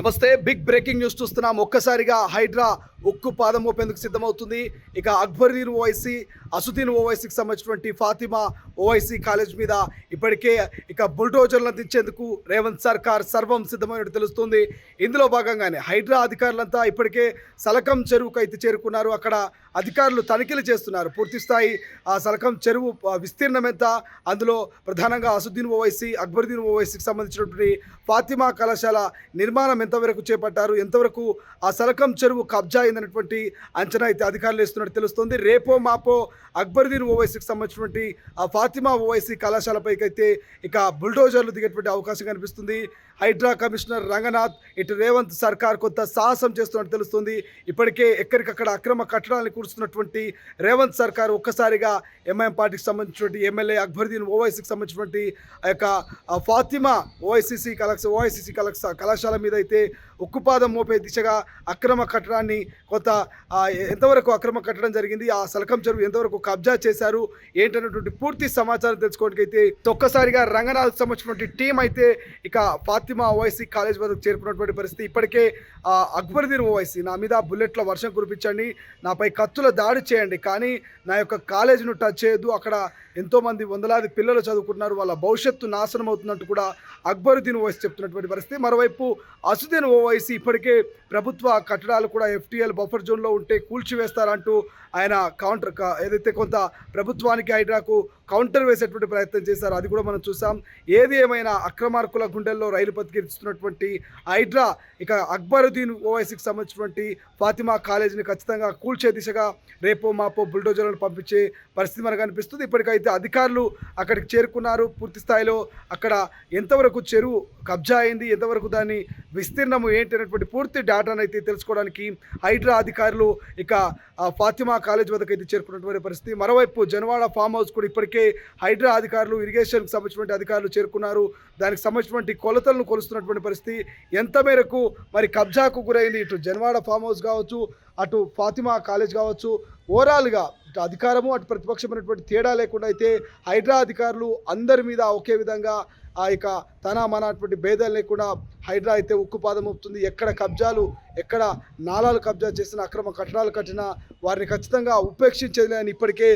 నమస్తే. Big breaking news చూస్తున్నాం. ఒక్కసారిగా హైడ్రా ఉక్కు పాదం మోపేందుకు సిద్ధమవుతుంది. ఇక అక్బరుద్దీన్ ఓవైసీ, అసుద్దీన్ ఓవైసీకి సంబంధించినటువంటి ఫాతిమా ఓవైసీ కాలేజ్ మీద ఇప్పటికే బుల్డోజర్లను దించేందుకు రేవంత్ సర్కార్ సర్వం సిద్ధమైనట్టు తెలుస్తుంది. ఇందులో భాగంగానే హైడ్రా అధికారులంతా ఇప్పటికే సలకం చెరువుకు అయితే చేరుకున్నారు. అక్కడ అధికారులు తనిఖీలు చేస్తున్నారు. పూర్తిస్థాయి ఆ సలకం చెరువు విస్తీర్ణం ఎంత, అందులో ప్రధానంగా అసుద్దీన్ ఓవైసీ, అక్బరుద్దీన్ ఓవైసీకి సంబంధించినటువంటి ఫాతిమా కళాశాల నిర్మాణం ఎంతవరకు చేపట్టారు, ఎంతవరకు ఆ సలకం చెరువు కబ్జా అయిందనేటువంటి అంచనా అయితే అధికారులు ఇస్తున్నట్టు తెలుస్తుంది. రేపో మాపో అక్బరుద్దీన్ ఓవైసీకి సంబంధించినటువంటి ఆ ఫాతిమా ఓవైసీ కళాశాలపైకి అయితే బుల్డోజర్లు దిగేటువంటి అవకాశం కనిపిస్తుంది. హైడ్రా కమిషనర్ రంగనాథ్, ఇటు రేవంత్ సర్కార్ కొంత సాహసం చేస్తున్నట్టు తెలుస్తుంది. ఇప్పటికే ఎక్కడికక్కడ అక్రమ కట్టడాలను కూర్చున్నటువంటి రేవంత్ సర్కార్ ఒక్కసారిగా ఎంఐఎం పార్టీకి సంబంధించినటువంటి ఎమ్మెల్యే అక్బరుద్దీన్ ఓవైసీకి సంబంధించినటువంటి ఫాతిమా ఓవైసీ కళాశాల మీద అయితే ఉక్కుపాదం మోపే దిశగా అక్రమ కట్టడాన్ని ఎంతవరకు అక్రమ కట్టడం జరిగింది, ఆ సలకం చెరువు ఎంతవరకు కబ్జా చేశారు ఏంటన్నటువంటి పూర్తి సమాచారం తెలుసుకోవడానికి అయితే ఒక్కసారిగా రంగనాథ్ సంబంధించినటువంటి టీం అయితే ఫాతిమా ఓవైసీ కాలేజ్ వరకు చేరుకున్నటువంటి పరిస్థితి. ఇప్పటికే అక్బరుద్దీన్ ఓవైసీ, నా మీద బుల్లెట్ల వర్షం కురిపించండి, నాపై కత్తుల దాడి చేయండి, కానీ నా యొక్క కాలేజీను టచ్ చేయొద్దు, అక్కడ ఎంతోమంది వందలాది పిల్లలు చదువుకుంటున్నారు, వాళ్ళ భవిష్యత్తు నాశనం అవుతున్నట్టు కూడా అక్బరుద్దీన్ ఓవైసీ చెప్తున్నటువంటి పరిస్థితి. మరోవైపు అసుద్దీన్ ఓవైసీ ఇప్పటికే ప్రభుత్వ కట్టడాలు కూడా FTL బఫర్ జోన్లో ఉంటే కూల్చివేస్తారంటూ ఆయన ఏదైతే కొంత ప్రభుత్వానికి హైడ్రాకు కౌంటర్ వేసేటువంటి ప్రయత్నం చేశారు, అది కూడా మనం చూసాం. ఏది ఏమైనా అక్రమార్కుల గుండెల్లో రైలు బతికిస్తున్నటువంటి హైడ్రా అక్బరుద్దీన్ ఓవైసీకి సంబంధించినటువంటి ఫాతిమా కాలేజీని ఖచ్చితంగా కూల్చే దిశగా రేపో మాపో బుల్డోజర్లను పంపించే పరిస్థితి మనకు కనిపిస్తుంది. ఇప్పటికైతే అధికారులు అక్కడికి చేరుకున్నారు. పూర్తి స్థాయిలో అక్కడ ఎంతవరకు చెరువు కబ్జా అయింది, ఎంతవరకు దాని విస్తీర్ణము ఏంటి అనేటువంటి పూర్తి డేటాను అయితే తెలుసుకోవడానికి హైడ్రా అధికారులు ఫాతిమా కాలేజ్ వద్దకు అయితే చేరుకున్నటువంటి పరిస్థితి. మరోవైపు జనవాడ ఫామ్ హౌస్ కూడా ఇప్పటికే హైడ్రా అధికారులు, ఇరిగేషన్కి సంబంధించినటువంటి అధికారులు చేరుకున్నారు. దానికి సంబంధించినటువంటి కొలతలను కొలుస్తున్నటువంటి పరిస్థితి. ఎంత మేరకు మరి కబ్జాకు గురైంది, ఇటు జనవాడ ఫామ్ హౌస్ కావచ్చు, అటు ఫాతిమా కాలేజ్ కావచ్చు, ఓవరాల్గా ఇటు అధికారము అటు ప్రతిపక్షమైనటువంటి తేడా లేకుండా అయితే హైడ్రా అధికారులు అందరి మీద ఒకే విధంగా తన మన అటువంటి భేదాలు లేకుండా హైడ్రా అయితే ఉక్కుపాదం మోపుతుంది. ఎక్కడ కబ్జాలు, ఎక్కడ నాలాలు కబ్జా చేసిన, అక్రమ కట్టడాలు కట్టినా వారిని ఖచ్చితంగా ఉపేక్షించేది అని ఇప్పటికే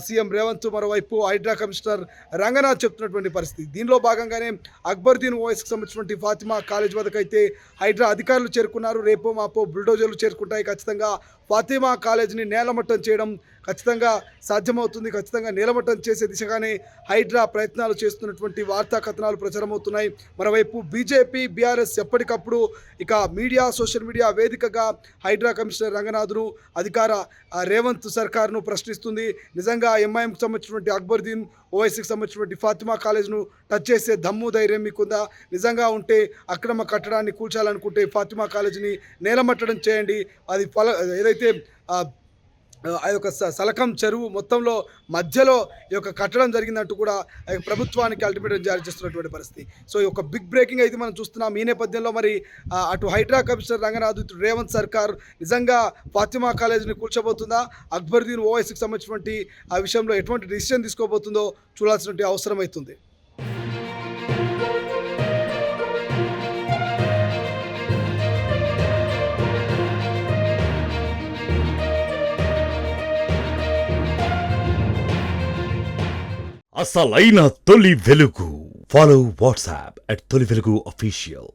సీఎం రేవంత్, మరోవైపు హైడ్రా కమిషనర్ రంగనాథ్ చెప్తున్నటువంటి పరిస్థితి. దీనిలో భాగంగానే అక్బరుద్దీన్ ఓవైసీకి సంబంధించినటువంటి ఫాతిమా కాలేజ్ వద్దకైతే హైడ్రా అధికారులు చేరుకున్నారు. రేపో మాపో బుల్డోజర్లు చేరుకుంటాయి. ఖచ్చితంగా ఫాతిమా కాలేజీని నేలమట్టం చేయడం ఖచ్చితంగా సాధ్యమవుతుంది. ఖచ్చితంగా నేలమట్టం చేసే దిశగానే హైడ్రా ప్రయత్నాలు చేస్తున్నటువంటి వార్తా కథనాలు ప్రచారమవుతున్నాయి. మరోవైపు బీజేపీ, బీఆర్ఎస్ ఎప్పటికప్పుడు మీడియా, సోషల్ మీడియా వేదికగా హైడ్రా కమిషనర్ రంగనాథ్ను, అధికార రేవంత్ సర్కార్ను ప్రశ్నిస్తుంది. నిజంగా ఎంఐఎంకి సంబంధించినటువంటి అక్బరుద్దీన్ ఓవైసీకి సంబంధించినటువంటి ఫాతిమా కాలేజ్ను టచ్ చేసే దమ్ము ధైర్యం మీకుందా? నిజంగా ఉంటే అక్రమ కట్టడాన్ని కూల్చాలనుకుంటే ఫాతిమా కాలేజీని నేలమట్టడం చేయండి. అది ఏదైతే ఆ యొక్క సలకం చెరువు మొత్తంలో మధ్యలో కట్టడం జరిగిందంటూ కూడా ప్రభుత్వానికి అల్టిమేటం జారీ చేస్తున్నటువంటి పరిస్థితి. సో ఈ బిగ్ బ్రేకింగ్ అయితే మనం చూస్తున్నాం. ఈ నేపథ్యంలో మరి అటు హైడ్రా కమిషనర్ రంగనాథ్, ఇటు రేవంత్ సర్కార్ నిజంగా ఫాతిమా కాలేజీని కూల్చబోతుందా, అక్బరుద్దీన్ ఓవైసీకి సంబంధించినటువంటి ఆ విషయంలో ఎటువంటి డిసిషన్ తీసుకోబోతుందో చూడాల్సినటువంటి అవసరం అవుతుంది. అసలైన తొలి వెలుగు. ఫాలో వాట్సాప్ @తొలి వెలుగు official.